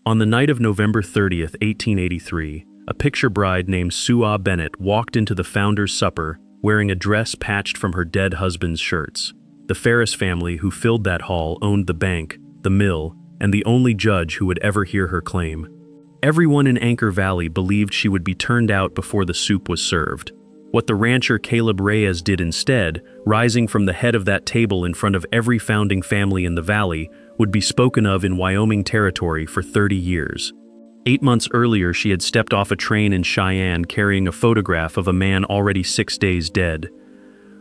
On the night of November 30th, 1883, a picture bride named Sua Bennett walked into the founder's supper wearing a dress patched from her dead husband's shirts. The Ferris family who filled that hall owned the bank, the mill, and the only judge who would ever hear her claim. Everyone in Anchor Valley believed she would be turned out before the soup was served. What the rancher Caleb Reyes did instead, rising from the head of that table in front of every founding family in the valley, would be spoken of in Wyoming territory for 30 years. 8 months earlier, she had stepped off a train in Cheyenne carrying a photograph of a man already 6 days dead.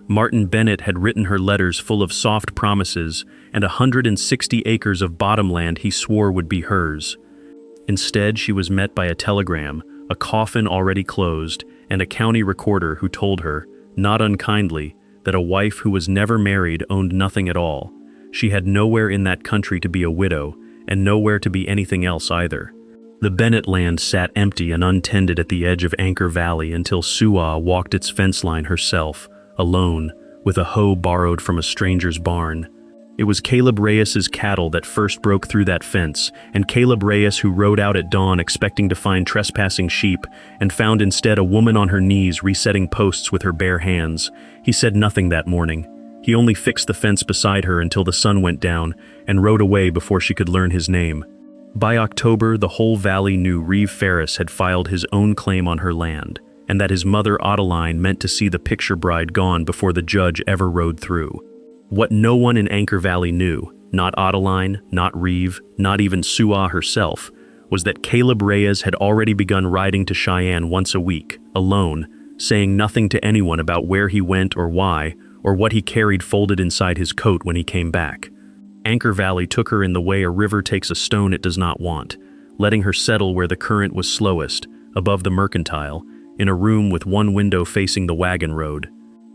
Martin Bennett had written her letters full of soft promises and 160 acres of bottomland he swore would be hers. Instead, she was met by a telegram, a coffin already closed, and a county recorder who told her, not unkindly, that a wife who was never married owned nothing at all. She had nowhere in that country to be a widow, and nowhere to be anything else either. The Bennett land sat empty and untended at the edge of Anchor Valley until Sua walked its fence line herself, alone, with a hoe borrowed from a stranger's barn. It was Caleb Reyes's cattle that first broke through that fence, and Caleb Reyes who rode out at dawn expecting to find trespassing sheep, and found instead a woman on her knees resetting posts with her bare hands. He said nothing that morning. He only fixed the fence beside her until the sun went down, and rode away before she could learn his name. By October, the whole valley knew Reeve Ferris had filed his own claim on her land, and that his mother Ottoline meant to see the picture bride gone before the judge ever rode through. What no one in Anchor Valley knew, not Ottoline, not Reeve, not even Sua herself, was that Caleb Reyes had already begun riding to Cheyenne once a week, alone, saying nothing to anyone about where he went or why, or what he carried folded inside his coat when he came back. Anchor Valley took her in the way a river takes a stone it does not want, letting her settle where the current was slowest, above the mercantile, in a room with one window facing the wagon road.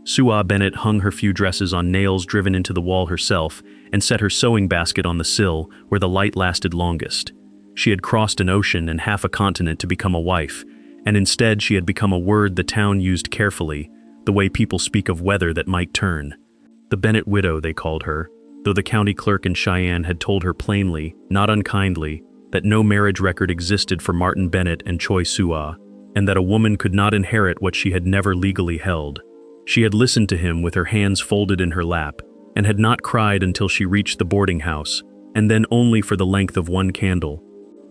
Sua Bennett hung her few dresses on nails driven into the wall herself and set her sewing basket on the sill where the light lasted longest. She had crossed an ocean and half a continent to become a wife, and instead she had become a word the town used carefully, the way people speak of weather that might turn. The Bennett widow, they called her, though the county clerk in Cheyenne had told her plainly, not unkindly, that no marriage record existed for Martin Bennett and Choi Sua, and that a woman could not inherit what she had never legally held. She had listened to him with her hands folded in her lap, and had not cried until she reached the boarding house, and then only for the length of one candle.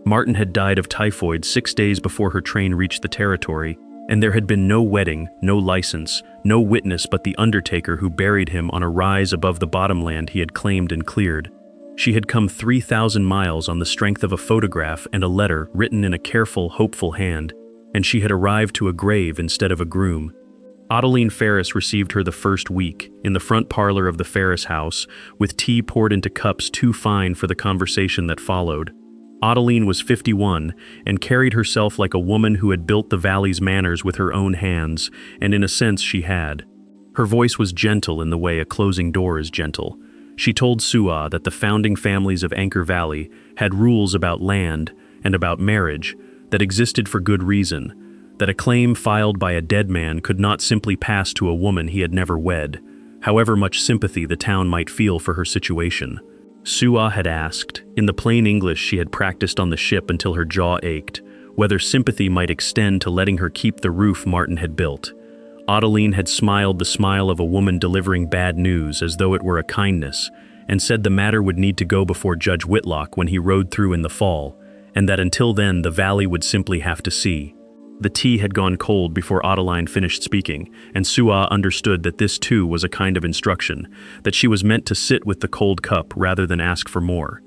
Martin had died of typhoid 6 days before her train reached the territory, and there had been no wedding, no license, no witness but the undertaker who buried him on a rise above the bottomland he had claimed and cleared. She had come 3,000 miles on the strength of a photograph and a letter written in a careful, hopeful hand, and she had arrived to a grave instead of a groom. Ottoline Ferris received her the first week, in the front parlor of the Ferris house, with tea poured into cups too fine for the conversation that followed. Ottoline was 51, and carried herself like a woman who had built the valley's manners with her own hands, and in a sense she had. Her voice was gentle in the way a closing door is gentle. She told Sua that the founding families of Anchor Valley had rules about land and about marriage that existed for good reason, that a claim filed by a dead man could not simply pass to a woman he had never wed, however much sympathy the town might feel for her situation. Sua had asked, in the plain English she had practiced on the ship until her jaw ached, whether sympathy might extend to letting her keep the roof Martin had built. Ottoline had smiled the smile of a woman delivering bad news as though it were a kindness, and said the matter would need to go before Judge Whitlock when he rode through in the fall, and that until then the valley would simply have to see. The tea had gone cold before Ottoline finished speaking, and Sua understood that this too was a kind of instruction, that she was meant to sit with the cold cup rather than ask for more.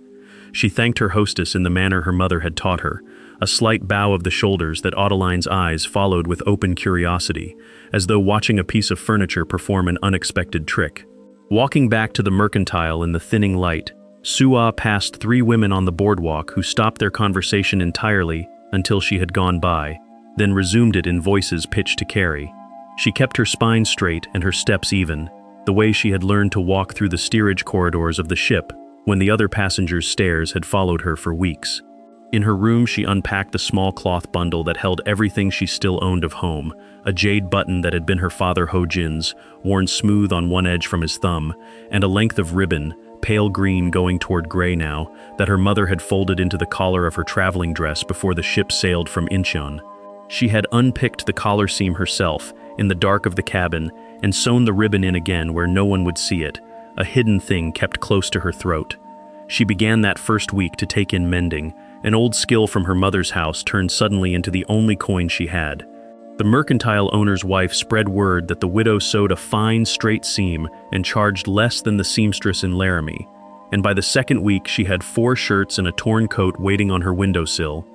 She thanked her hostess in the manner her mother had taught her, a slight bow of the shoulders that Ottoline's eyes followed with open curiosity, as though watching a piece of furniture perform an unexpected trick. Walking back to the mercantile in the thinning light, Sua passed 3 women on the boardwalk who stopped their conversation entirely until she had gone by, then resumed it in voices pitched to carry. She kept her spine straight and her steps even, the way she had learned to walk through the steerage corridors of the ship when the other passengers' stares had followed her for weeks. In her room she unpacked the small cloth bundle that held everything she still owned of home, a jade button that had been her father Ho Jin's, worn smooth on one edge from his thumb, and a length of ribbon, pale green going toward gray now, that her mother had folded into the collar of her traveling dress before the ship sailed from Incheon. She had unpicked the collar seam herself, in the dark of the cabin, and sewn the ribbon in again where no one would see it, a hidden thing kept close to her throat. She began that first week to take in mending, an old skill from her mother's house turned suddenly into the only coin she had. The mercantile owner's wife spread word that the widow sewed a fine, straight seam and charged less than the seamstress in Laramie, and by the second week she had 4 shirts and a torn coat waiting on her windowsill.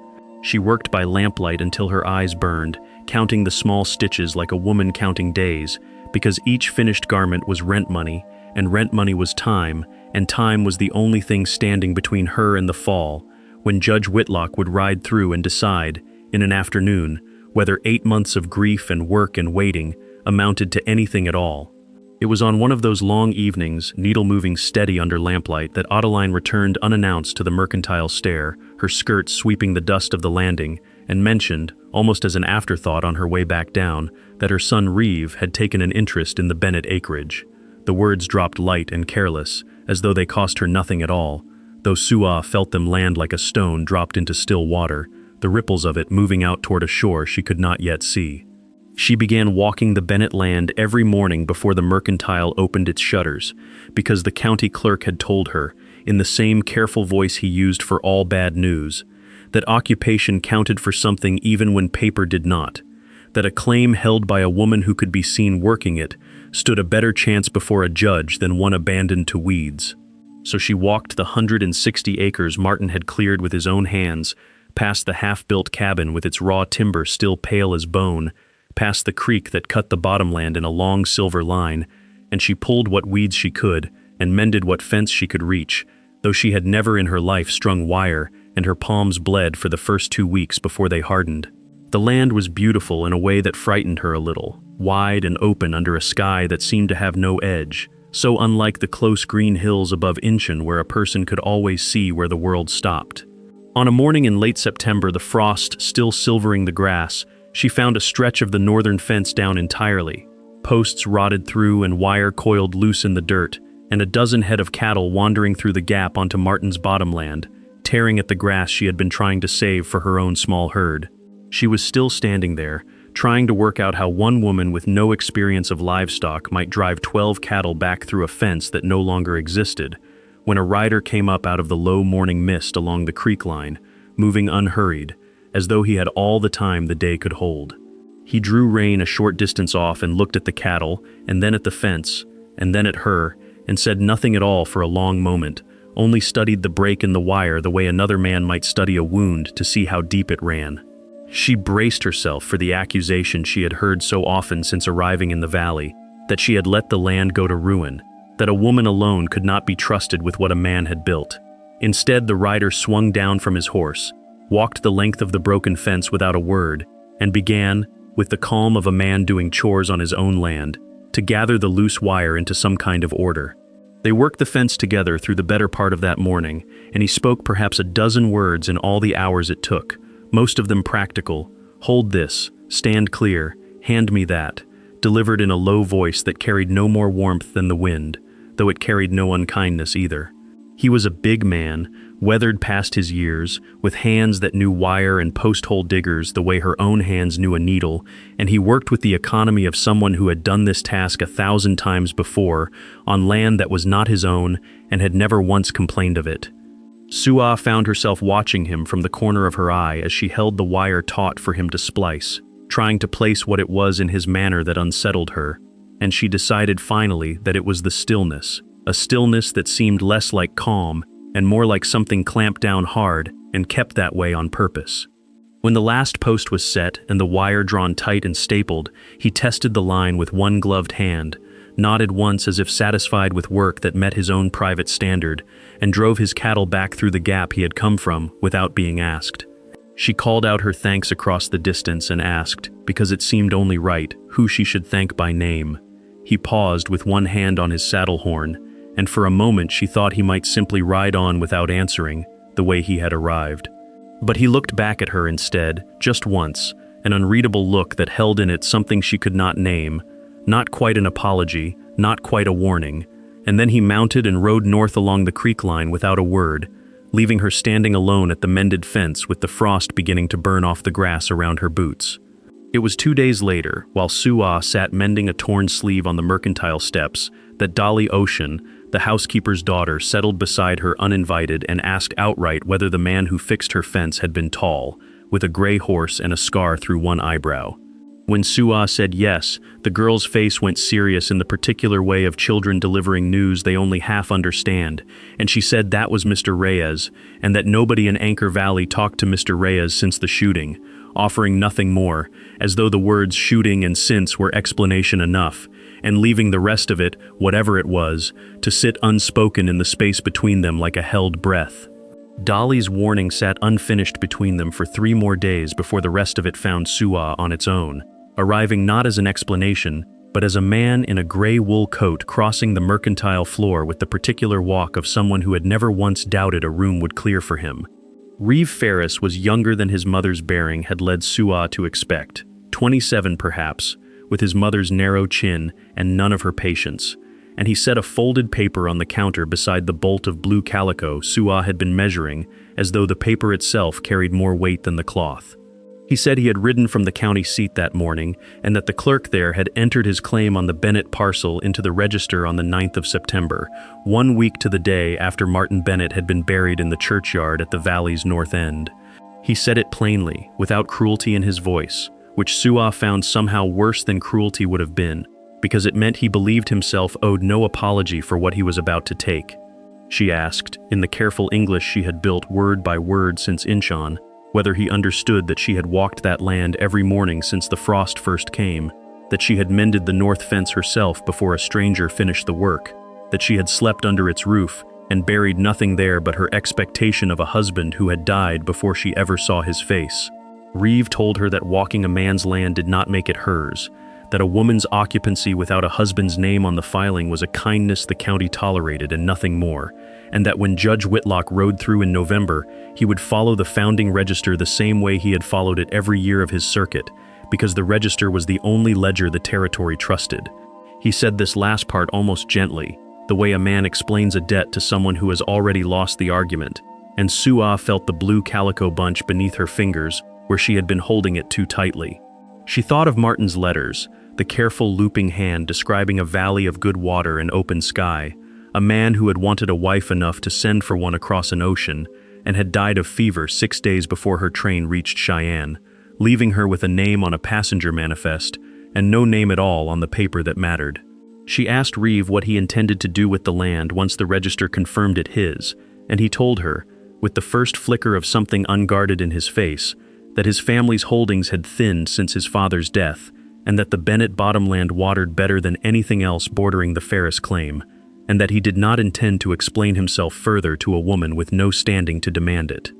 She worked by lamplight until her eyes burned, counting the small stitches like a woman counting days, because each finished garment was rent money, and rent money was time, and time was the only thing standing between her and the fall, when Judge Whitlock would ride through and decide, in an afternoon, whether 8 months of grief and work and waiting amounted to anything at all. It was on one of those long evenings, needle moving steady under lamplight, that Ottoline returned unannounced to the mercantile stair, her skirt sweeping the dust of the landing, and mentioned, almost as an afterthought on her way back down, that her son Reeve had taken an interest in the Bennett acreage. The words dropped light and careless, as though they cost her nothing at all, though Suah felt them land like a stone dropped into still water, the ripples of it moving out toward a shore she could not yet see. She began walking the Bennett land every morning before the mercantile opened its shutters, because the county clerk had told her, in the same careful voice he used for all bad news, that occupation counted for something even when paper did not, that a claim held by a woman who could be seen working it stood a better chance before a judge than one abandoned to weeds. So she walked the 160 acres Martin had cleared with his own hands, past the half-built cabin with its raw timber still pale as bone, past the creek that cut the bottomland in a long silver line, and she pulled what weeds she could and mended what fence she could reach, though she had never in her life strung wire, and her palms bled for the first 2 weeks before they hardened. The land was beautiful in a way that frightened her a little, wide and open under a sky that seemed to have no edge, so unlike the close green hills above Incheon where a person could always see where the world stopped. On a morning in late September, the frost still silvering the grass, she found a stretch of the northern fence down entirely, posts rotted through and wire coiled loose in the dirt, and a dozen head of cattle wandering through the gap onto Martin's bottomland, tearing at the grass she had been trying to save for her own small herd. She was still standing there, trying to work out how one woman with no experience of livestock might drive 12 cattle back through a fence that no longer existed, when a rider came up out of the low morning mist along the creek line, moving unhurried, as though he had all the time the day could hold. He drew rein a short distance off and looked at the cattle, and then at the fence, and then at her, and said nothing at all for a long moment, only studied the break in the wire the way another man might study a wound to see how deep it ran. She braced herself for the accusation she had heard so often since arriving in the valley, that she had let the land go to ruin, that a woman alone could not be trusted with what a man had built. Instead, the rider swung down from his horse, walked the length of the broken fence without a word, and began, with the calm of a man doing chores on his own land, to gather the loose wire into some kind of order. They worked the fence together through the better part of that morning, and he spoke perhaps a dozen words in all the hours it took, most of them practical: hold this, stand clear, hand me that, delivered in a low voice that carried no more warmth than the wind, though it carried no unkindness either. He was a big man, weathered past his years, with hands that knew wire and post-hole diggers the way her own hands knew a needle, and he worked with the economy of someone who had done this task 1,000 times before, on land that was not his own and had never once complained of it. Suah found herself watching him from the corner of her eye as she held the wire taut for him to splice, trying to place what it was in his manner that unsettled her, and she decided finally that it was the stillness, a stillness that seemed less like calm and more like something clamped down hard and kept that way on purpose. When the last post was set and the wire drawn tight and stapled, he tested the line with one gloved hand, nodded once as if satisfied with work that met his own private standard, and drove his cattle back through the gap he had come from without being asked. She called out her thanks across the distance and asked, because it seemed only right, who she should thank by name. He paused with one hand on his saddle horn, and for a moment she thought he might simply ride on without answering, the way he had arrived. But he looked back at her instead, just once, an unreadable look that held in it something she could not name, not quite an apology, not quite a warning, and then he mounted and rode north along the creek line without a word, leaving her standing alone at the mended fence with the frost beginning to burn off the grass around her boots. It was 2 days later, while Suah sat mending a torn sleeve on the mercantile steps, that Dolly Ocean, the housekeeper's daughter, settled beside her uninvited and asked outright whether the man who fixed her fence had been tall, with a gray horse and a scar through one eyebrow. When Suah said yes, the girl's face went serious in the particular way of children delivering news they only half understand, and she said that was Mr. Reyes, and that nobody in Anchor Valley talked to Mr. Reyes since the shooting, offering nothing more, as though the words shooting and since were explanation enough, and leaving the rest of it, whatever it was, to sit unspoken in the space between them like a held breath. Dolly's warning sat unfinished between them for 3 more days before the rest of it found Suah on its own, arriving not as an explanation, but as a man in a gray wool coat crossing the mercantile floor with the particular walk of someone who had never once doubted a room would clear for him. Reeve Ferris was younger than his mother's bearing had led Suah to expect, 27 perhaps, with his mother's narrow chin and none of her patience, and he set a folded paper on the counter beside the bolt of blue calico Suah had been measuring, as though the paper itself carried more weight than the cloth. He said he had ridden from the county seat that morning, and that the clerk there had entered his claim on the Bennett parcel into the register on the 9th of September, 1 week to the day after Martin Bennett had been buried in the churchyard at the valley's north end. He said it plainly, without cruelty in his voice, which Suah found somehow worse than cruelty would have been, because it meant he believed himself owed no apology for what he was about to take. She asked, in the careful English she had built word by word since Inchon, whether he understood that she had walked that land every morning since the frost first came, that she had mended the north fence herself before a stranger finished the work, that she had slept under its roof and buried nothing there but her expectation of a husband who had died before she ever saw his face. Reeve told her that walking a man's land did not make it hers, that a woman's occupancy without a husband's name on the filing was a kindness the county tolerated and nothing more, and that when Judge Whitlock rode through in November, he would follow the founding register the same way he had followed it every year of his circuit, because the register was the only ledger the territory trusted. He said this last part almost gently, the way a man explains a debt to someone who has already lost the argument, and Suah felt the blue calico bunch beneath her fingers where she had been holding it too tightly. She thought of Martin's letters, the careful looping hand describing a valley of good water and open sky, a man who had wanted a wife enough to send for one across an ocean, and had died of fever 6 days before her train reached Cheyenne, leaving her with a name on a passenger manifest, and no name at all on the paper that mattered. She asked Reeve what he intended to do with the land once the register confirmed it his, and he told her, with the first flicker of something unguarded in his face, that his family's holdings had thinned since his father's death, and that the Bennett Bottomland watered better than anything else bordering the Ferris claim, and that he did not intend to explain himself further to a woman with no standing to demand it.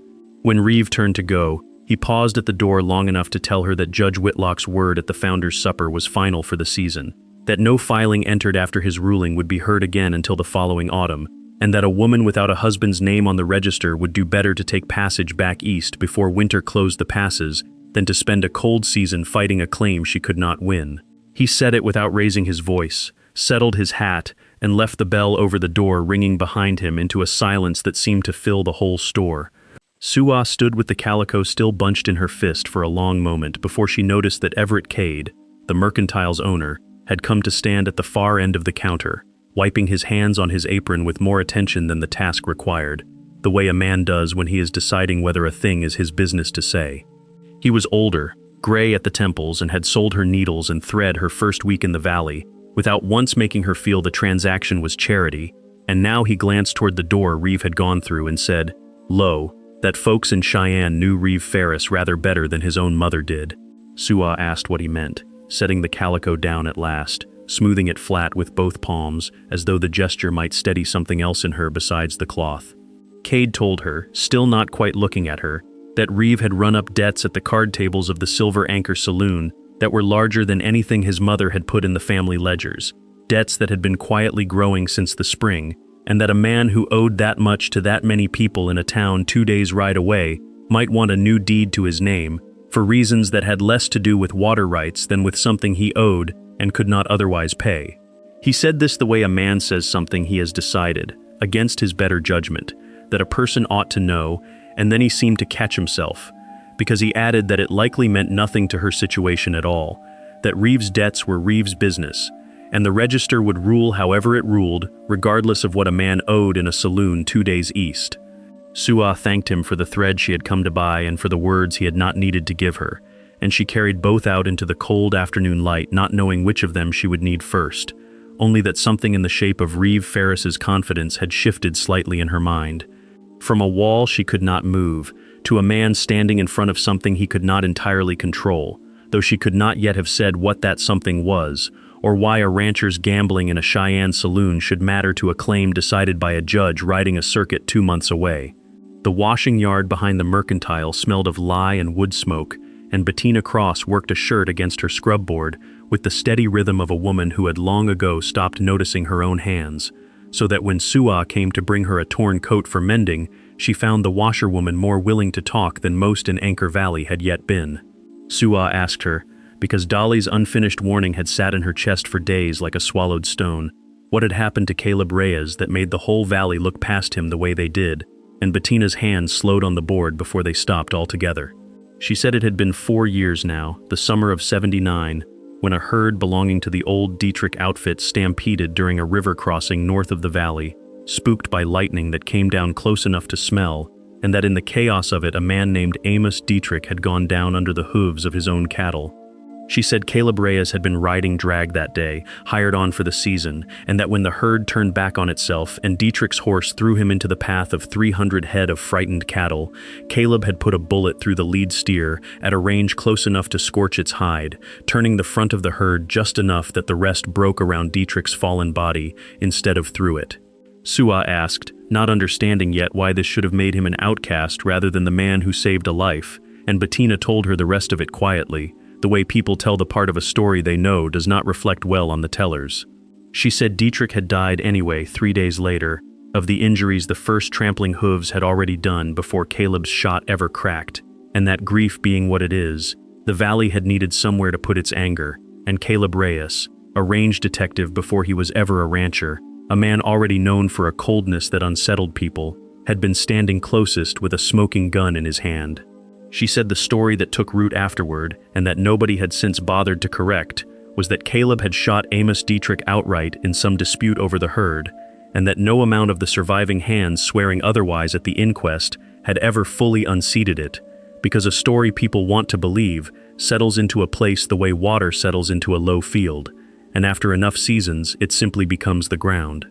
When Reeve turned to go, he paused at the door long enough to tell her that Judge Whitlock's word at the Founders' Supper was final for the season, that no filing entered after his ruling would be heard again until the following autumn, and that a woman without a husband's name on the register would do better to take passage back east before winter closed the passes than to spend a cold season fighting a claim she could not win. He said it without raising his voice, settled his hat, and left the bell over the door ringing behind him into a silence that seemed to fill the whole store. Suah stood with the calico still bunched in her fist for a long moment before she noticed that Everett Cade, the mercantile's owner, had come to stand at the far end of the counter, wiping his hands on his apron with more attention than the task required, the way a man does when he is deciding whether a thing is his business to say. He was older, gray at the temples, and had sold her needles and thread her first week in the valley, without once making her feel the transaction was charity, and now he glanced toward the door Reeve had gone through and said, "Lo, that folks in Cheyenne knew Reeve Ferris rather better than his own mother did." Suah asked what he meant, setting the calico down at last, smoothing it flat with both palms, as though the gesture might steady something else in her besides the cloth. Cade told her, still not quite looking at her, that Reeve had run up debts at the card tables of the Silver Anchor Saloon that were larger than anything his mother had put in the family ledgers, debts that had been quietly growing since the spring, and that a man who owed that much to that many people in a town 2 days' ride away might want a new deed to his name, for reasons that had less to do with water rights than with something he owed and could not otherwise pay. He said this the way a man says something he has decided, against his better judgment, that a person ought to know, and then he seemed to catch himself, because he added that it likely meant nothing to her situation at all, that Reeve's debts were Reeve's business, and the register would rule however it ruled, regardless of what a man owed in a saloon 2 days east. Suah thanked him for the thread she had come to buy and for the words he had not needed to give her, and she carried both out into the cold afternoon light, not knowing which of them she would need first, only that something in the shape of Reeve Ferris's confidence had shifted slightly in her mind. From a wall she could not move, to a man standing in front of something he could not entirely control, though she could not yet have said what that something was, or why a rancher's gambling in a Cheyenne saloon should matter to a claim decided by a judge riding a circuit 2 months away. The washing yard behind the mercantile smelled of lye and wood smoke, and Bettina Cross worked a shirt against her scrub board with the steady rhythm of a woman who had long ago stopped noticing her own hands, so that when Suah came to bring her a torn coat for mending, she found the washerwoman more willing to talk than most in Anchor Valley had yet been. Suah asked her, because Dolly's unfinished warning had sat in her chest for days like a swallowed stone, what had happened to Caleb Reyes that made the whole valley look past him the way they did, and Bettina's hands slowed on the board before they stopped altogether. She said it had been 4 years now, the summer of '79, when a herd belonging to the old Dietrich outfit stampeded during a river crossing north of the valley, spooked by lightning that came down close enough to smell, and that in the chaos of it a man named Amos Dietrich had gone down under the hooves of his own cattle. She said Caleb Reyes had been riding drag that day, hired on for the season, and that when the herd turned back on itself and Dietrich's horse threw him into the path of 300 head of frightened cattle, Caleb had put a bullet through the lead steer at a range close enough to scorch its hide, turning the front of the herd just enough that the rest broke around Dietrich's fallen body instead of through it. Suah asked, not understanding yet why this should have made him an outcast rather than the man who saved a life, and Bettina told her the rest of it quietly. The way people tell the part of a story they know does not reflect well on the tellers. She said Dietrich had died anyway 3 days later, of the injuries the first trampling hooves had already done before Caleb's shot ever cracked, and that grief being what it is, the valley had needed somewhere to put its anger, and Caleb Reyes, a range detective before he was ever a rancher, a man already known for a coldness that unsettled people, had been standing closest with a smoking gun in his hand. She said the story that took root afterward, and that nobody had since bothered to correct, was that Caleb had shot Amos Dietrich outright in some dispute over the herd, and that no amount of the surviving hands swearing otherwise at the inquest had ever fully unseated it, because a story people want to believe settles into a place the way water settles into a low field, and after enough seasons it simply becomes the ground.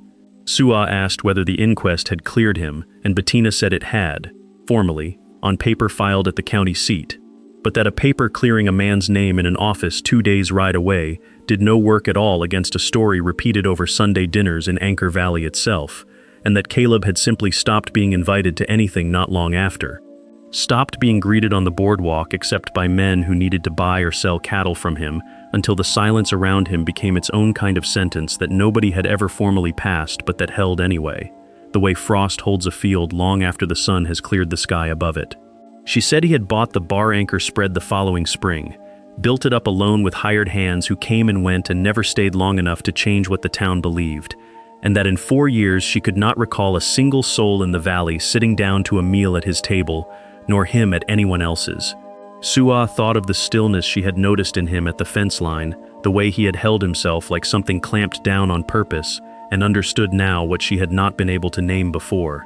Suah asked whether the inquest had cleared him, and Bettina said it had, formally, on paper filed at the county seat, but that a paper clearing a man's name in an office 2 days' ride away did no work at all against a story repeated over Sunday dinners in Anchor Valley itself, and that Caleb had simply stopped being invited to anything not long after. Stopped being greeted on the boardwalk except by men who needed to buy or sell cattle from him, until the silence around him became its own kind of sentence that nobody had ever formally passed but that held anyway, the way frost holds a field long after the sun has cleared the sky above it. She said he had bought the bar anchor spread the following spring, built it up alone with hired hands who came and went and never stayed long enough to change what the town believed, and that in 4 years she could not recall a single soul in the valley sitting down to a meal at his table, nor him at anyone else's. Suah thought of the stillness she had noticed in him at the fence line, the way he had held himself like something clamped down on purpose, and understood now what she had not been able to name before.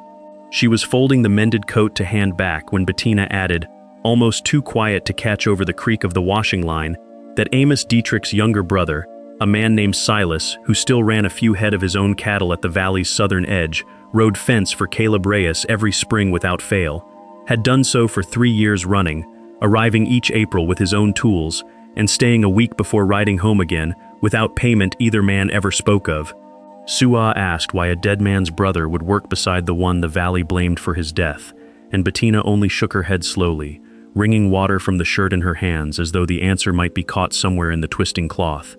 She was folding the mended coat to hand back when Bettina added, almost too quiet to catch over the creak of the washing line, that Amos Dietrich's younger brother, a man named Silas, who still ran a few head of his own cattle at the valley's southern edge, rode fence for Caleb Reyes every spring without fail, had done so for 3 years running, arriving each April with his own tools, and staying a week before riding home again, without payment either man ever spoke of. Suah asked why a dead man's brother would work beside the one the valley blamed for his death, and Bettina only shook her head slowly, wringing water from the shirt in her hands as though the answer might be caught somewhere in the twisting cloth,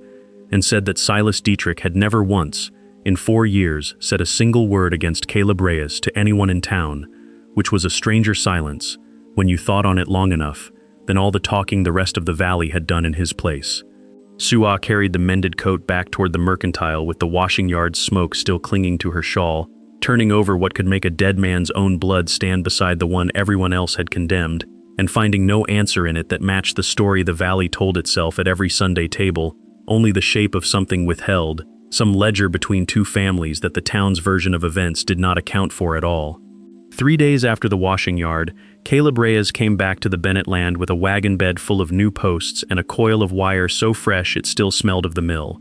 and said that Silas Dietrich had never once, in 4 years, said a single word against Caleb Reyes to anyone in town, which was a stranger silence, when you thought on it long enough, than all the talking the rest of the valley had done in his place. Suah carried the mended coat back toward the mercantile with the washing yard smoke still clinging to her shawl, turning over what could make a dead man's own blood stand beside the one everyone else had condemned, and finding no answer in it that matched the story the valley told itself at every Sunday table, only the shape of something withheld, some ledger between two families that the town's version of events did not account for at all. 3 days after the washing yard, Caleb Reyes came back to the Bennett land with a wagon bed full of new posts and a coil of wire so fresh it still smelled of the mill.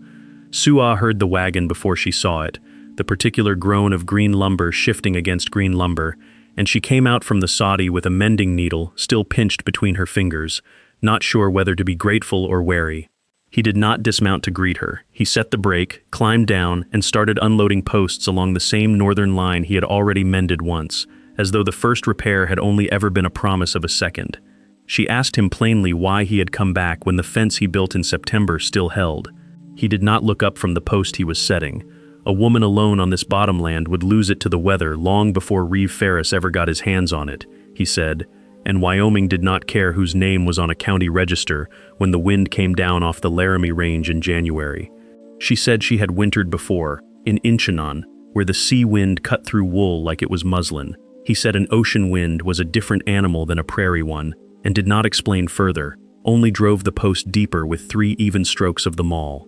Suah heard the wagon before she saw it, the particular groan of green lumber shifting against green lumber, and she came out from the soddy with a mending needle still pinched between her fingers, not sure whether to be grateful or wary. He did not dismount to greet her. He set the brake, climbed down, and started unloading posts along the same northern line he had already mended once, as though the first repair had only ever been a promise of a second. She asked him plainly why he had come back when the fence he built in September still held. He did not look up from the post he was setting. A woman alone on this bottomland would lose it to the weather long before Reeve Ferris ever got his hands on it, he said, and Wyoming did not care whose name was on a county register when the wind came down off the Laramie Range in January. She said she had wintered before, in Inchanon, where the sea wind cut through wool like it was muslin. He said an ocean wind was a different animal than a prairie one, and did not explain further, only drove the post deeper with 3 even strokes of the maul.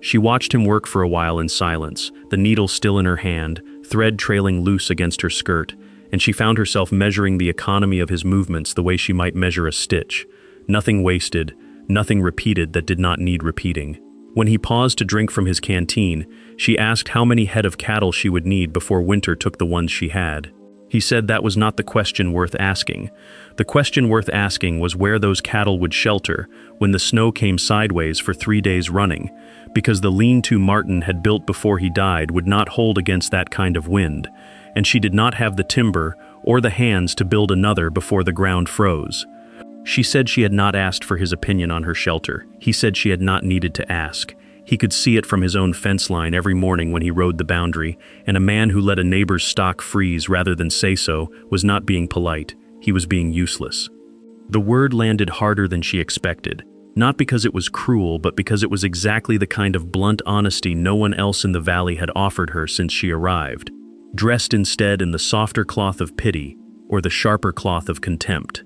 She watched him work for a while in silence, the needle still in her hand, thread trailing loose against her skirt, and she found herself measuring the economy of his movements the way she might measure a stitch. Nothing wasted, nothing repeated that did not need repeating. When he paused to drink from his canteen, she asked how many head of cattle she would need before winter took the ones she had. He said that was not the question worth asking. The question worth asking was where those cattle would shelter when the snow came sideways for 3 days running, because the lean-to Martin had built before he died would not hold against that kind of wind, and she did not have the timber or the hands to build another before the ground froze. She said she had not asked for his opinion on her shelter. He said she had not needed to ask. He could see it from his own fence line every morning when he rode the boundary, and a man who let a neighbor's stock freeze rather than say so was not being polite, he was being useless. The word landed harder than she expected, not because it was cruel, but because it was exactly the kind of blunt honesty no one else in the valley had offered her since she arrived, dressed instead in the softer cloth of pity or the sharper cloth of contempt.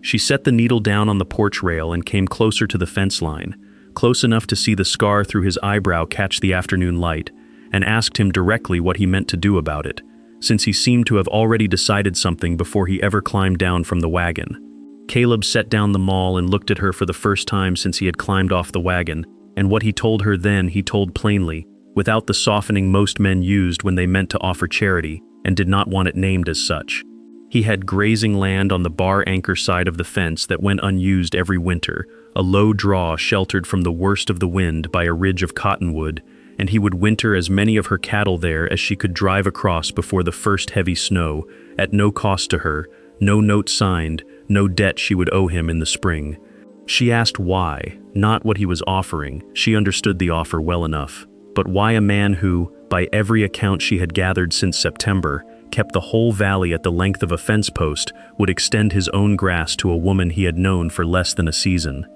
She set the needle down on the porch rail and came closer to the fence line, close enough to see the scar through his eyebrow catch the afternoon light, and asked him directly what he meant to do about it, since he seemed to have already decided something before he ever climbed down from the wagon. Caleb set down the maul and looked at her for the first time since he had climbed off the wagon, and what he told her then he told plainly, without the softening most men used when they meant to offer charity and did not want it named as such. He had grazing land on the bar anchor side of the fence that went unused every winter, a low draw sheltered from the worst of the wind by a ridge of cottonwood, and he would winter as many of her cattle there as she could drive across before the first heavy snow, at no cost to her, no note signed, no debt she would owe him in the spring. She asked why, not what he was offering, she understood the offer well enough, but why a man who, by every account she had gathered since September, kept the whole valley at the length of a fence post, would extend his own grass to a woman he had known for less than a season.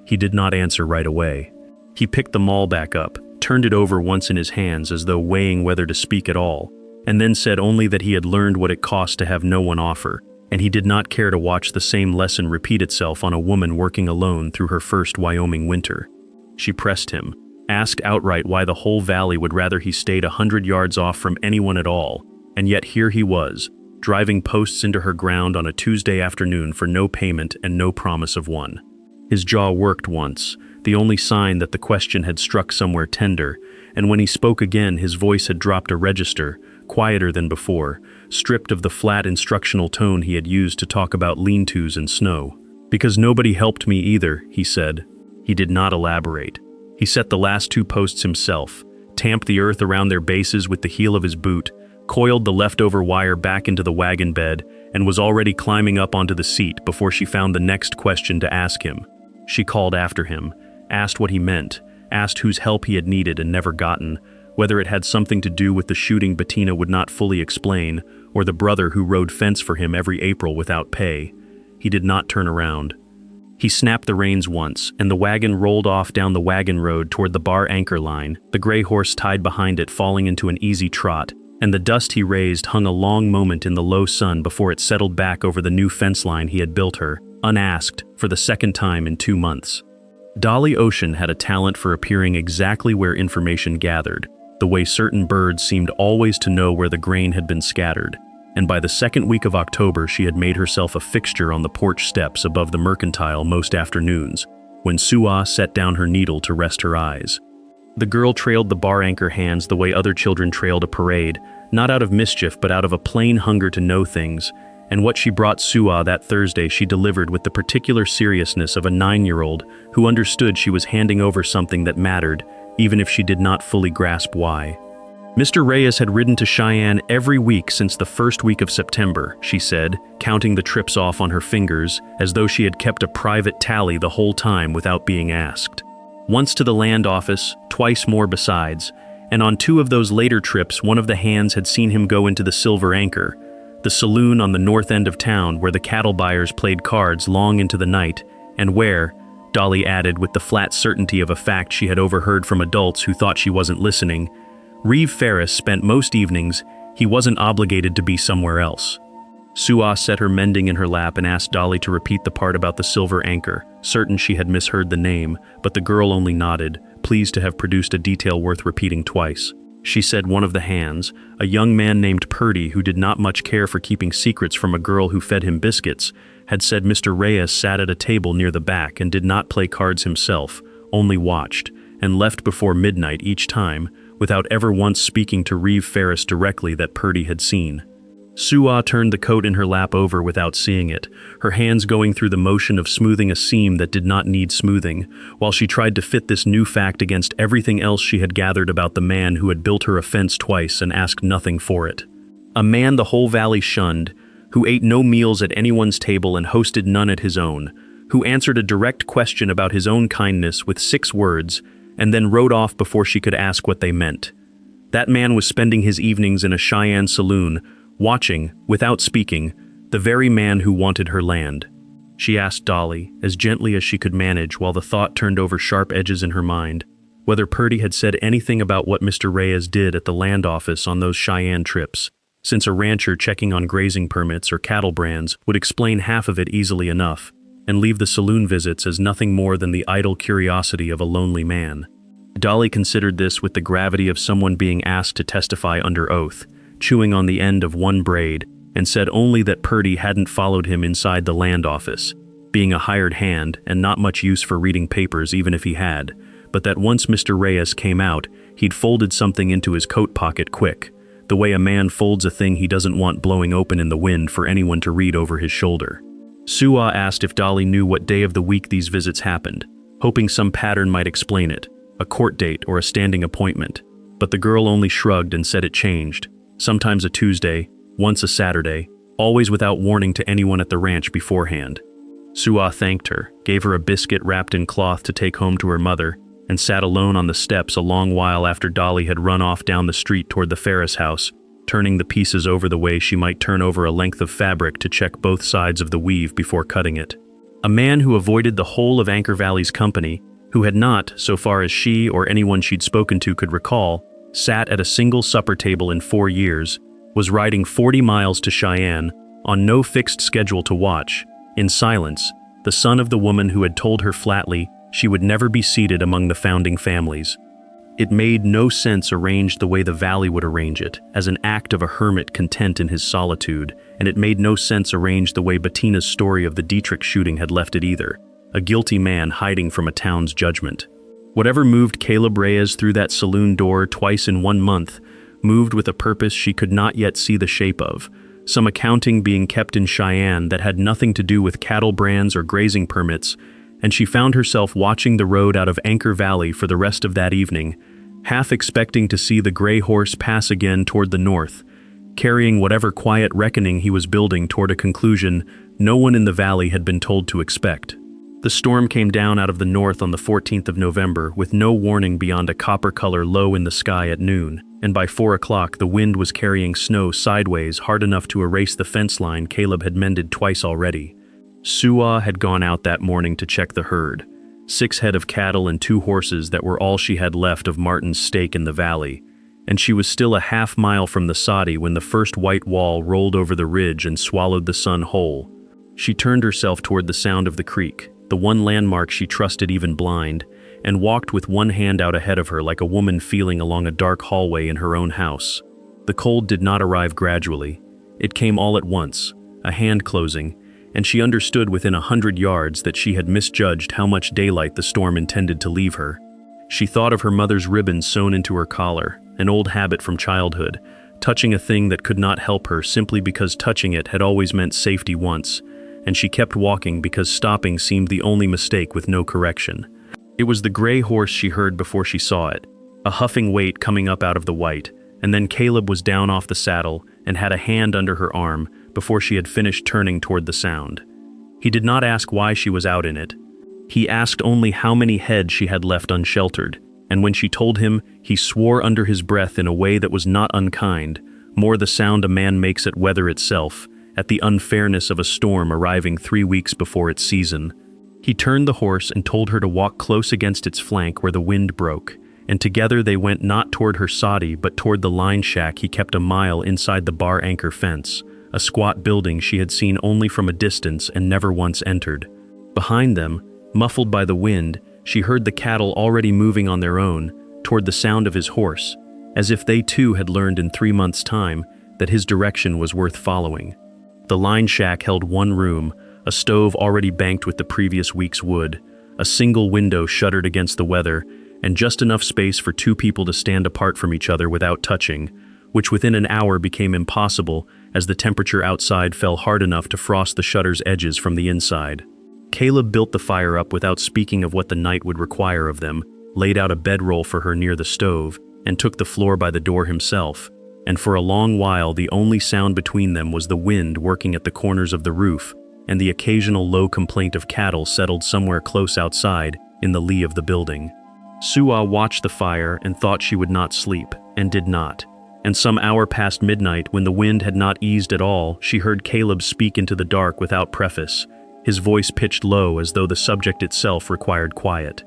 He did not answer right away. He picked the maul back up, turned it over once in his hands as though weighing whether to speak at all, and then said only that he had learned what it cost to have no one offer, and he did not care to watch the same lesson repeat itself on a woman working alone through her first Wyoming winter. She pressed him, asked outright why the whole valley would rather he stayed 100 yards off from anyone at all, and yet here he was, driving posts into her ground on a Tuesday afternoon for no payment and no promise of one. His jaw worked once, the only sign that the question had struck somewhere tender, and when he spoke again his voice had dropped a register, quieter than before, stripped of the flat instructional tone he had used to talk about lean-tos and snow. "Because nobody helped me either," he said. He did not elaborate. He set the last 2 posts himself, tamped the earth around their bases with the heel of his boot, coiled the leftover wire back into the wagon bed, and was already climbing up onto the seat before she found the next question to ask him. She called after him, asked what he meant, asked whose help he had needed and never gotten, whether it had something to do with the shooting Bettina would not fully explain, or the brother who rode fence for him every April without pay. He did not turn around. He snapped the reins once, and the wagon rolled off down the wagon road toward the bar anchor line, the gray horse tied behind it falling into an easy trot, and the dust he raised hung a long moment in the low sun before it settled back over the new fence line he had built her, unasked, for the second time in 2 months. Dolly Ocean had a talent for appearing exactly where information gathered, the way certain birds seemed always to know where the grain had been scattered, and by the second week of October she had made herself a fixture on the porch steps above the Mercantile most afternoons, when Sua set down her needle to rest her eyes. The girl trailed the bar anchor hands the way other children trailed a parade, not out of mischief but out of a plain hunger to know things, and what she brought Sua that Thursday she delivered with the particular seriousness of a 9-year-old who understood she was handing over something that mattered, even if she did not fully grasp why. Mr. Reyes had ridden to Cheyenne every week since the first week of September, she said, counting the trips off on her fingers, as though she had kept a private tally the whole time without being asked. Once to the land office, twice more besides, and on 2 of those later trips one of the hands had seen him go into the Silver Anchor, the saloon on the north end of town where the cattle buyers played cards long into the night, and where, Dolly added with the flat certainty of a fact she had overheard from adults who thought she wasn't listening, Reeve Ferris spent most evenings. He wasn't obligated to be somewhere else. Sua set her mending in her lap and asked Dolly to repeat the part about the Silver Anchor, certain she had misheard the name, but the girl only nodded, pleased to have produced a detail worth repeating twice. She said one of the hands, a young man named Purdy who did not much care for keeping secrets from a girl who fed him biscuits, had said Mr. Reyes sat at a table near the back and did not play cards himself, only watched, and left before midnight each time, without ever once speaking to Reeve Ferris directly that Purdy had seen. Sua turned the coat in her lap over without seeing it, her hands going through the motion of smoothing a seam that did not need smoothing, while she tried to fit this new fact against everything else she had gathered about the man who had built her a fence twice and asked nothing for it. A man the whole valley shunned, who ate no meals at anyone's table and hosted none at his own, who answered a direct question about his own kindness with 6 words, and then rode off before she could ask what they meant. That man was spending his evenings in a Cheyenne saloon, watching, without speaking, the very man who wanted her land. She asked Dolly, as gently as she could manage while the thought turned over sharp edges in her mind, whether Purdy had said anything about what Mr. Reyes did at the land office on those Cheyenne trips, since a rancher checking on grazing permits or cattle brands would explain half of it easily enough, and leave the saloon visits as nothing more than the idle curiosity of a lonely man. Dolly considered this with the gravity of someone being asked to testify under oath, chewing on the end of one braid, and said only that Purdy hadn't followed him inside the land office, being a hired hand and not much use for reading papers even if he had, but that once Mr. Reyes came out, he'd folded something into his coat pocket quick, the way a man folds a thing he doesn't want blowing open in the wind for anyone to read over his shoulder. Sua asked if Dolly knew what day of the week these visits happened, hoping some pattern might explain it, a court date or a standing appointment, but the girl only shrugged and said it changed, sometimes a Tuesday, once a Saturday, always without warning to anyone at the ranch beforehand. Sua thanked her, gave her a biscuit wrapped in cloth to take home to her mother, and sat alone on the steps a long while after Dolly had run off down the street toward the Ferris house, turning the pieces over the way she might turn over a length of fabric to check both sides of the weave before cutting it. A man who avoided the whole of Anchor Valley's company, who had not, so far as she or anyone she'd spoken to could recall, sat at a single supper table in 4 years, was riding 40 miles to Cheyenne, on no fixed schedule to watch, in silence, the son of the woman who had told her flatly she would never be seated among the founding families. It made no sense arranged the way the valley would arrange it, as an act of a hermit content in his solitude, and it made no sense arranged the way Bettina's story of the Dietrich shooting had left it either, a guilty man hiding from a town's judgment. Whatever moved Caleb Reyes through that saloon door twice in 1 month, moved with a purpose she could not yet see the shape of, some accounting being kept in Cheyenne that had nothing to do with cattle brands or grazing permits, and she found herself watching the road out of Anchor Valley for the rest of that evening, half expecting to see the gray horse pass again toward the north, carrying whatever quiet reckoning he was building toward a conclusion no one in the valley had been told to expect. The storm came down out of the north on the 14th of November with no warning beyond a copper color low in the sky at noon, and by 4 o'clock the wind was carrying snow sideways hard enough to erase the fence line Caleb had mended twice already. Suah had gone out that morning to check the herd. 6 head of cattle and 2 horses that were all she had left of Martin's stake in the valley, and she was still a half-mile from the soddy when the first white wall rolled over the ridge and swallowed the sun whole. She turned herself toward the sound of the creek, the one landmark she trusted even blind, and walked with one hand out ahead of her like a woman feeling along a dark hallway in her own house. The cold did not arrive gradually. It came all at once, a hand closing, and she understood within 100 yards that she had misjudged how much daylight the storm intended to leave her. She thought of her mother's ribbon sewn into her collar, an old habit from childhood, touching a thing that could not help her simply because touching it had always meant safety once, and she kept walking because stopping seemed the only mistake with no correction. It was the gray horse she heard before she saw it, a huffing weight coming up out of the white, and then Caleb was down off the saddle and had a hand under her arm before she had finished turning toward the sound. He did not ask why she was out in it. He asked only how many head she had left unsheltered, and when she told him, he swore under his breath in a way that was not unkind, more the sound a man makes at weather itself, at the unfairness of a storm arriving 3 weeks before its season. He turned the horse and told her to walk close against its flank where the wind broke, and together they went not toward her soddy but toward the line shack he kept a mile inside the bar anchor fence, a squat building she had seen only from a distance and never once entered. Behind them, muffled by the wind, she heard the cattle already moving on their own, toward the sound of his horse, as if they too had learned in 3 months' time that his direction was worth following. The line shack held one room, a stove already banked with the previous week's wood, a single window shuttered against the weather, and just enough space for 2 people to stand apart from each other without touching, which within an hour became impossible as the temperature outside fell hard enough to frost the shutter's edges from the inside. Caleb built the fire up without speaking of what the night would require of them, laid out a bedroll for her near the stove, and took the floor by the door himself, and for a long while the only sound between them was the wind working at the corners of the roof, and the occasional low complaint of cattle settled somewhere close outside in the lee of the building. Suah watched the fire and thought she would not sleep, and did not. And some hour past midnight, when the wind had not eased at all, she heard Caleb speak into the dark without preface, his voice pitched low as though the subject itself required quiet.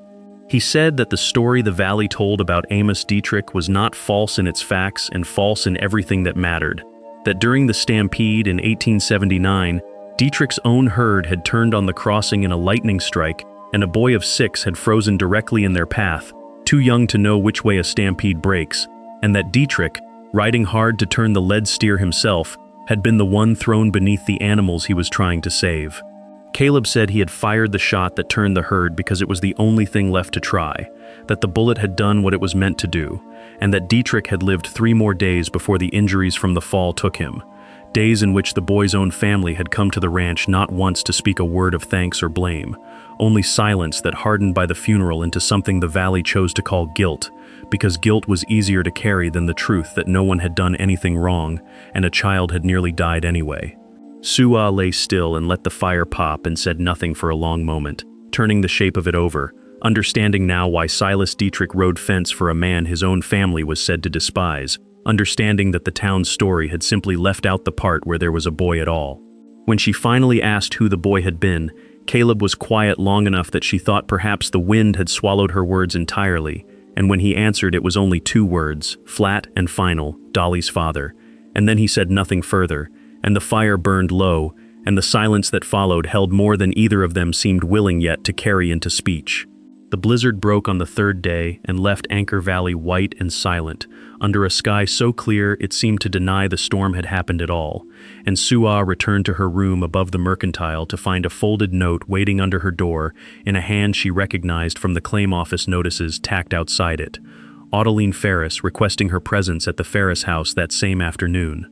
He said that the story the valley told about Amos Dietrich was not false in its facts and false in everything that mattered, that during the stampede in 1879, Dietrich's own herd had turned on the crossing in a lightning strike, and a boy of 6 had frozen directly in their path, too young to know which way a stampede breaks, and that Dietrich, riding hard to turn the lead steer himself, had been the one thrown beneath the animals he was trying to save. Caleb said he had fired the shot that turned the herd because it was the only thing left to try, that the bullet had done what it was meant to do, and that Dietrich had lived 3 more days before the injuries from the fall took him, days in which the boy's own family had come to the ranch not once to speak a word of thanks or blame, only silence that hardened by the funeral into something the valley chose to call guilt, because guilt was easier to carry than the truth that no one had done anything wrong, and a child had nearly died anyway. Suah lay still and let the fire pop and said nothing for a long moment, turning the shape of it over, understanding now why Silas Dietrich rode fence for a man his own family was said to despise, understanding that the town's story had simply left out the part where there was a boy at all. When she finally asked who the boy had been, Caleb was quiet long enough that she thought perhaps the wind had swallowed her words entirely, and when he answered it was only 2 words, flat and final, Dolly's father, and then he said nothing further, and the fire burned low, and the silence that followed held more than either of them seemed willing yet to carry into speech. The blizzard broke on the 3rd day and left Anchor Valley white and silent, under a sky so clear it seemed to deny the storm had happened at all, and Suah returned to her room above the mercantile to find a folded note waiting under her door in a hand she recognized from the claim office notices tacked outside it. Ottoline Ferris requesting her presence at the Ferris house that same afternoon.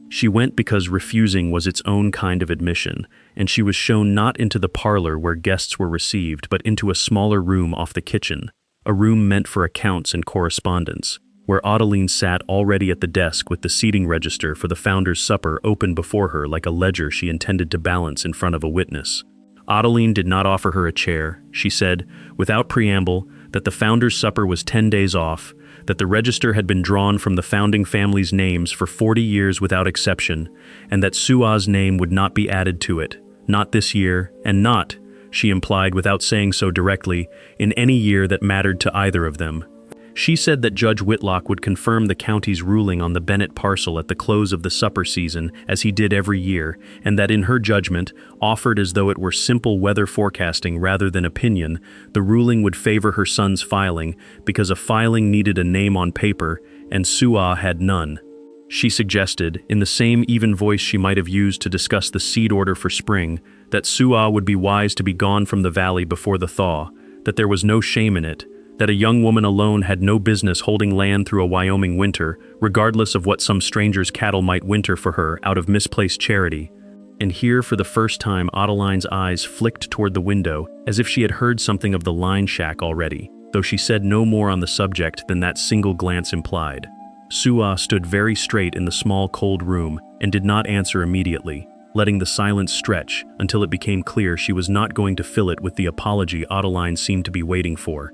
She went because refusing was its own kind of admission, and she was shown not into the parlor where guests were received, but into a smaller room off the kitchen, a room meant for accounts and correspondence, where Ottoline sat already at the desk with the seating register for the founder's supper open before her like a ledger she intended to balance in front of a witness. Ottoline did not offer her a chair. She said, without preamble, that the founder's supper was 10 days off, that the register had been drawn from the founding family's names for 40 years without exception, and that Suah's name would not be added to it, not this year, and not, she implied without saying so directly, in any year that mattered to either of them. She said that Judge Whitlock would confirm the county's ruling on the Bennett parcel at the close of the supper season, as he did every year, and that in her judgment, offered as though it were simple weather forecasting rather than opinion, the ruling would favor her son's filing, because a filing needed a name on paper, and Suah had none. She suggested, in the same even voice she might have used to discuss the seed order for spring, that Suah would be wise to be gone from the valley before the thaw, that there was no shame in it, that a young woman alone had no business holding land through a Wyoming winter, regardless of what some stranger's cattle might winter for her out of misplaced charity. And here, for the first time, Ottoline's eyes flicked toward the window, as if she had heard something of the line shack already, though she said no more on the subject than that single glance implied. Suah stood very straight in the small, cold room and did not answer immediately, letting the silence stretch until it became clear she was not going to fill it with the apology Ottoline seemed to be waiting for.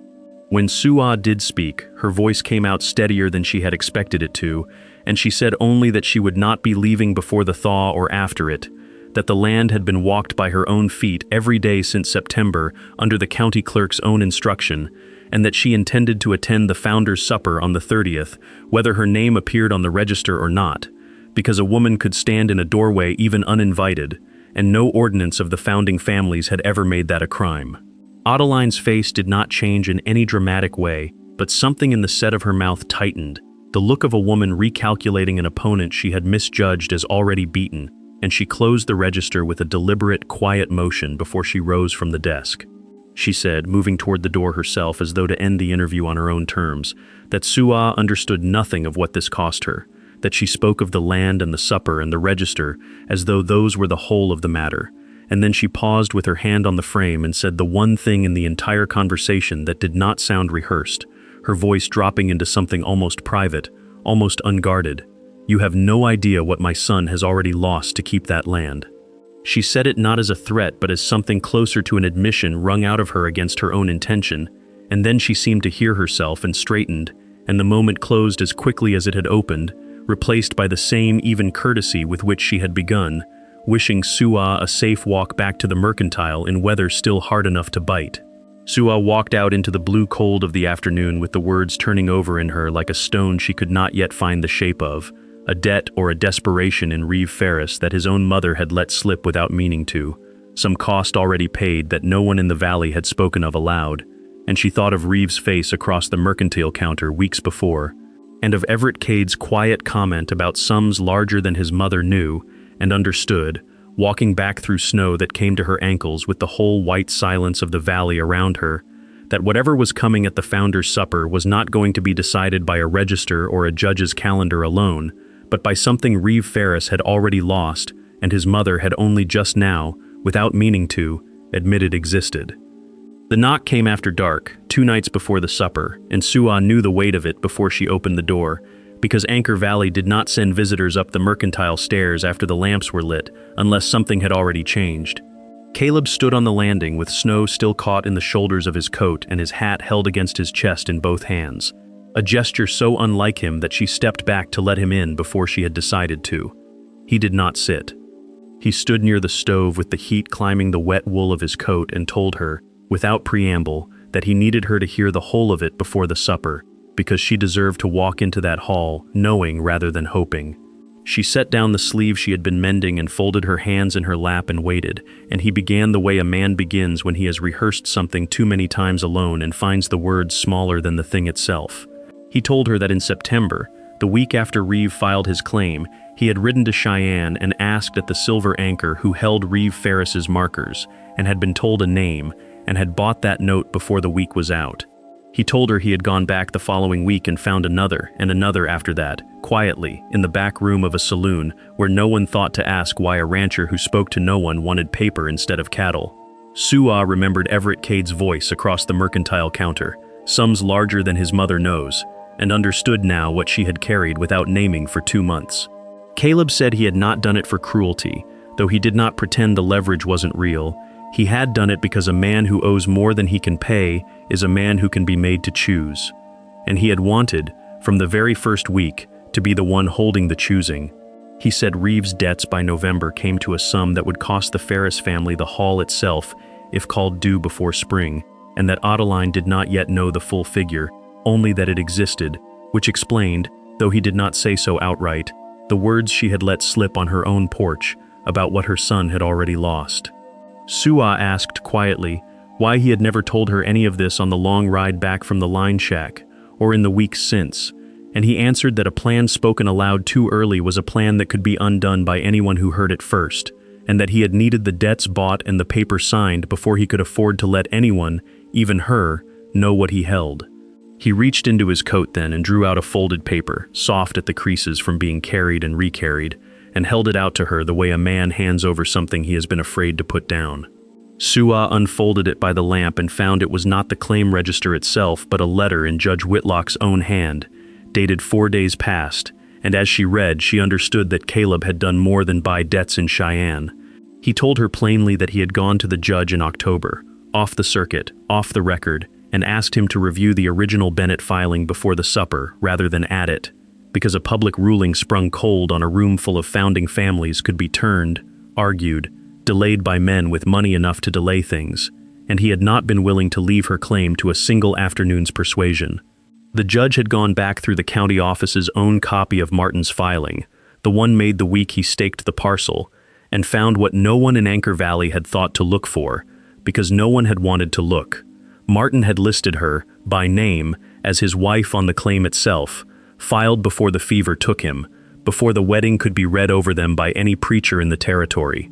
When Suah did speak, her voice came out steadier than she had expected it to, and she said only that she would not be leaving before the thaw or after it, that the land had been walked by her own feet every day since September under the county clerk's own instruction, and that she intended to attend the Founders' Supper on the 30th, whether her name appeared on the register or not, because a woman could stand in a doorway even uninvited, and no ordinance of the founding families had ever made that a crime. Ottoline's face did not change in any dramatic way, but something in the set of her mouth tightened, the look of a woman recalculating an opponent she had misjudged as already beaten, and she closed the register with a deliberate, quiet motion before she rose from the desk. She said, moving toward the door herself as though to end the interview on her own terms, that Suah understood nothing of what this cost her, that she spoke of the land and the supper and the register as though those were the whole of the matter. And then she paused with her hand on the frame and said the one thing in the entire conversation that did not sound rehearsed, her voice dropping into something almost private, almost unguarded. "You have no idea what my son has already lost to keep that land." She said it not as a threat but as something closer to an admission wrung out of her against her own intention, and then she seemed to hear herself and straightened, and the moment closed as quickly as it had opened, replaced by the same even courtesy with which she had begun, wishing Suah a safe walk back to the mercantile in weather still hard enough to bite. Suah walked out into the blue cold of the afternoon with the words turning over in her like a stone she could not yet find the shape of, a debt or a desperation in Reeve Ferris that his own mother had let slip without meaning to, some cost already paid that no one in the valley had spoken of aloud, and she thought of Reeve's face across the mercantile counter weeks before, and of Everett Cade's quiet comment about sums larger than his mother knew and understood, walking back through snow that came to her ankles with the whole white silence of the valley around her, that whatever was coming at the Founders' Supper was not going to be decided by a register or a judge's calendar alone, but by something Reeve Ferris had already lost and his mother had only just now, without meaning to, admitted existed. The knock came after dark, 2 nights before the supper, and Suah knew the weight of it before she opened the door, because Anchor Valley did not send visitors up the mercantile stairs after the lamps were lit, unless something had already changed. Caleb stood on the landing with snow still caught in the shoulders of his coat and his hat held against his chest in both hands, a gesture so unlike him that she stepped back to let him in before she had decided to. He did not sit. He stood near the stove with the heat climbing the wet wool of his coat and told her, without preamble, that he needed her to hear the whole of it before the supper, because she deserved to walk into that hall knowing rather than hoping. She set down the sleeve she had been mending and folded her hands in her lap and waited, and he began the way a man begins when he has rehearsed something too many times alone and finds the words smaller than the thing itself. He told her that in September, the week after Reeve filed his claim, he had ridden to Cheyenne and asked at the Silver Anchor who held Reeve Ferris's markers, and had been told a name, and had bought that note before the week was out. He told her he had gone back the following week and found another and another after that, quietly, in the back room of a saloon where no one thought to ask why a rancher who spoke to no one wanted paper instead of cattle. Suah remembered Everett Cade's voice across the mercantile counter, sums larger than his mother knows, and understood now what she had carried without naming for 2 months. Caleb said he had not done it for cruelty, though he did not pretend the leverage wasn't real. He had done it because a man who owes more than he can pay is a man who can be made to choose. And he had wanted, from the very first week, to be the one holding the choosing. He said Reeve's debts by November came to a sum that would cost the Ferris family the hall itself if called due before spring, and that Ottoline did not yet know the full figure, only that it existed, which explained, though he did not say so outright, the words she had let slip on her own porch about what her son had already lost. Suah asked quietly why he had never told her any of this on the long ride back from the line shack, or in the weeks since, and he answered that a plan spoken aloud too early was a plan that could be undone by anyone who heard it first, and that he had needed the debts bought and the paper signed before he could afford to let anyone, even her, know what he held. He reached into his coat then and drew out a folded paper, soft at the creases from being carried and recarried, and held it out to her the way a man hands over something he has been afraid to put down. Suah unfolded it by the lamp and found it was not the claim register itself but a letter in Judge Whitlock's own hand, dated 4 days past, and as she read, she understood that Caleb had done more than buy debts in Cheyenne. He told her plainly that he had gone to the judge in October, off the circuit, off the record, and asked him to review the original Bennett filing before the supper rather than at it, because a public ruling sprung cold on a room full of founding families could be turned, argued, delayed by men with money enough to delay things, and he had not been willing to leave her claim to a single afternoon's persuasion. The judge had gone back through the county office's own copy of Martin's filing, the one made the week he staked the parcel, and found what no one in Anchor Valley had thought to look for, because no one had wanted to look. Martin had listed her, by name, as his wife on the claim itself, filed before the fever took him, before the wedding could be read over them by any preacher in the territory.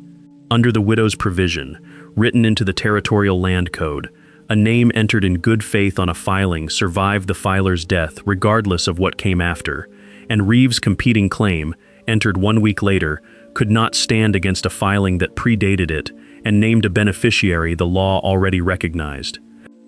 Under the widow's provision, written into the territorial land code, a name entered in good faith on a filing survived the filer's death regardless of what came after, and Reeve's competing claim, entered 1 week later, could not stand against a filing that predated it and named a beneficiary the law already recognized.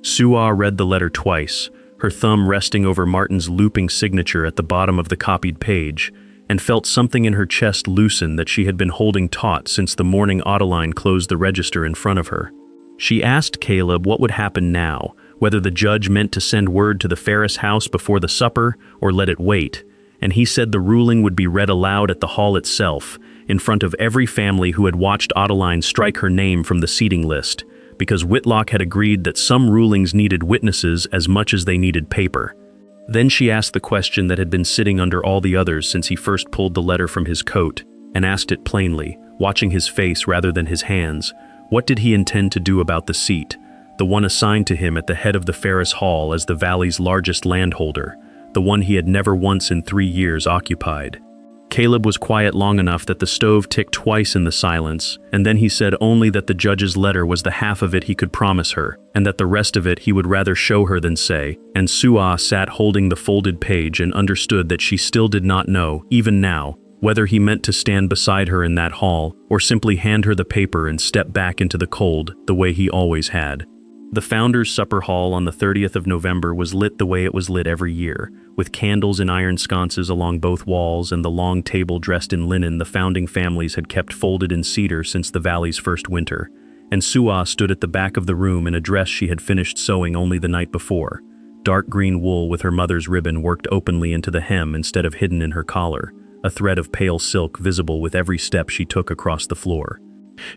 Suah read the letter twice, her thumb resting over Martin's looping signature at the bottom of the copied page, and felt something in her chest loosen that she had been holding taut since the morning Ottoline closed the register in front of her. She asked Caleb what would happen now, whether the judge meant to send word to the Ferris house before the supper or let it wait, and he said the ruling would be read aloud at the hall itself, in front of every family who had watched Ottoline strike her name from the seating list, because Whitlock had agreed that some rulings needed witnesses as much as they needed paper. Then she asked the question that had been sitting under all the others since he first pulled the letter from his coat, and asked it plainly, watching his face rather than his hands. What did he intend to do about the seat, the one assigned to him at the head of the Ferris Hall as the valley's largest landholder, the one he had never once in 3 years occupied? Caleb was quiet long enough that the stove ticked twice in the silence, and then he said only that the judge's letter was the half of it he could promise her, and that the rest of it he would rather show her than say, and Suah sat holding the folded page and understood that she still did not know, even now, whether he meant to stand beside her in that hall, or simply hand her the paper and step back into the cold, the way he always had. The Founders' Supper Hall on the 30th of November was lit the way it was lit every year, with candles in iron sconces along both walls and the long table dressed in linen the founding families had kept folded in cedar since the valley's first winter, and Suah stood at the back of the room in a dress she had finished sewing only the night before, dark green wool with her mother's ribbon worked openly into the hem instead of hidden in her collar, a thread of pale silk visible with every step she took across the floor.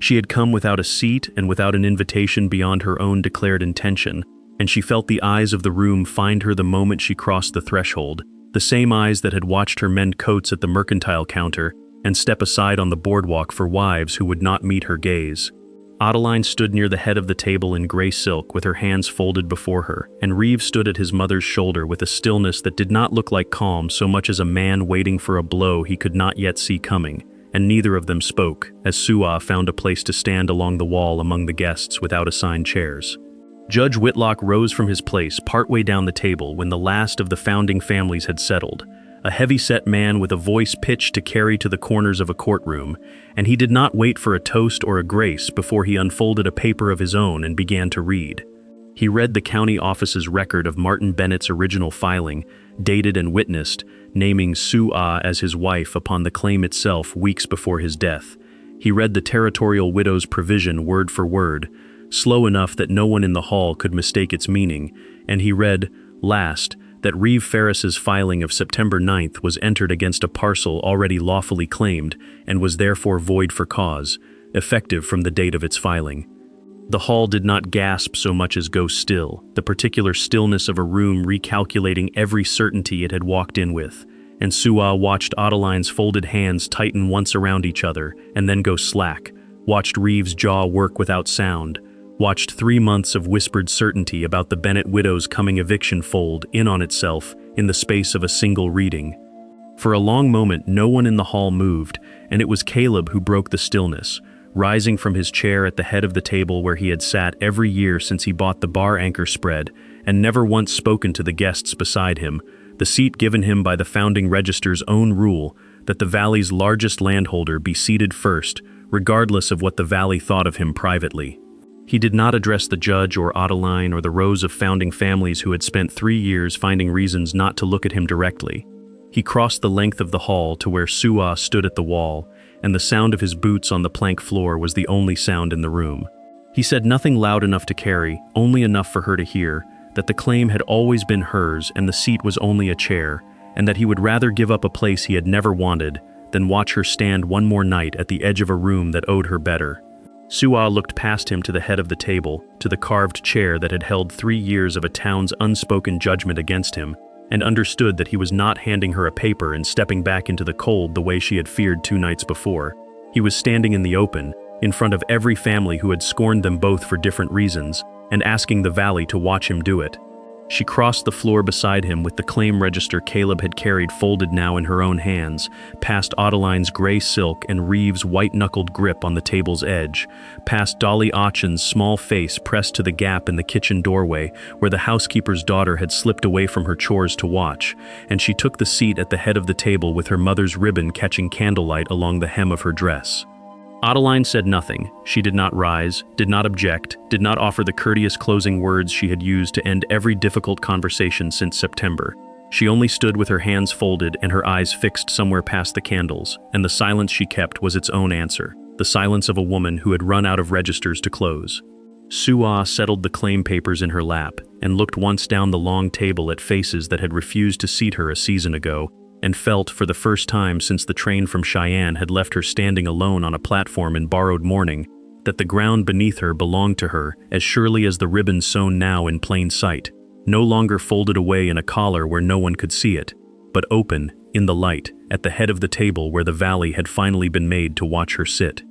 She had come without a seat and without an invitation beyond her own declared intention, and she felt the eyes of the room find her the moment she crossed the threshold, the same eyes that had watched her mend coats at the mercantile counter and step aside on the boardwalk for wives who would not meet her gaze. Ottoline stood near the head of the table in gray silk with her hands folded before her, and Reeve stood at his mother's shoulder with a stillness that did not look like calm so much as a man waiting for a blow he could not yet see coming, and neither of them spoke, as Suah found a place to stand along the wall among the guests without assigned chairs. Judge Whitlock rose from his place partway down the table when the last of the founding families had settled, a heavy-set man with a voice pitched to carry to the corners of a courtroom, and he did not wait for a toast or a grace before he unfolded a paper of his own and began to read. He read the county office's record of Martin Bennett's original filing, dated and witnessed, naming Suah as his wife upon the claim itself weeks before his death. He read the territorial widow's provision word for word, slow enough that no one in the hall could mistake its meaning, and he read, last, that Reeve Ferris's filing of September 9th was entered against a parcel already lawfully claimed and was therefore void for cause, effective from the date of its filing. The hall did not gasp so much as go still, the particular stillness of a room recalculating every certainty it had walked in with, and Su'a watched Ottoline's folded hands tighten once around each other and then go slack, watched Reeve's jaw work without sound, watched 3 months of whispered certainty about the Bennett widow's coming eviction fold in on itself in the space of a single reading. For a long moment no one in the hall moved, and it was Caleb who broke the stillness, rising from his chair at the head of the table where he had sat every year since he bought the bar anchor spread, and never once spoken to the guests beside him, the seat given him by the founding register's own rule that the valley's largest landholder be seated first, regardless of what the valley thought of him privately. He did not address the judge or Ottoline or the rows of founding families who had spent 3 years finding reasons not to look at him directly. He crossed the length of the hall to where Su'a stood at the wall, and the sound of his boots on the plank floor was the only sound in the room. He said nothing loud enough to carry, only enough for her to hear, that the claim had always been hers and the seat was only a chair, and that he would rather give up a place he had never wanted than watch her stand one more night at the edge of a room that owed her better. Su'a looked past him to the head of the table, to the carved chair that had held 3 years of a town's unspoken judgment against him, and understood that he was not handing her a paper and stepping back into the cold the way she had feared 2 nights before. He was standing in the open, in front of every family who had scorned them both for different reasons, and asking the valley to watch him do it. She crossed the floor beside him with the claim register Caleb had carried folded now in her own hands, past Ottoline's gray silk and Reeve's white-knuckled grip on the table's edge, past Dolly Achen's small face pressed to the gap in the kitchen doorway where the housekeeper's daughter had slipped away from her chores to watch, and she took the seat at the head of the table with her mother's ribbon catching candlelight along the hem of her dress. Ottoline said nothing. She did not rise, did not object, did not offer the courteous closing words she had used to end every difficult conversation since September. She only stood with her hands folded and her eyes fixed somewhere past the candles, and the silence she kept was its own answer, the silence of a woman who had run out of registers to close. Su'a settled the claim papers in her lap and looked once down the long table at faces that had refused to seat her a season ago, and felt, for the first time since the train from Cheyenne had left her standing alone on a platform in borrowed mourning, that the ground beneath her belonged to her as surely as the ribbon sewn now in plain sight, no longer folded away in a collar where no one could see it, but open, in the light, at the head of the table where the valley had finally been made to watch her sit.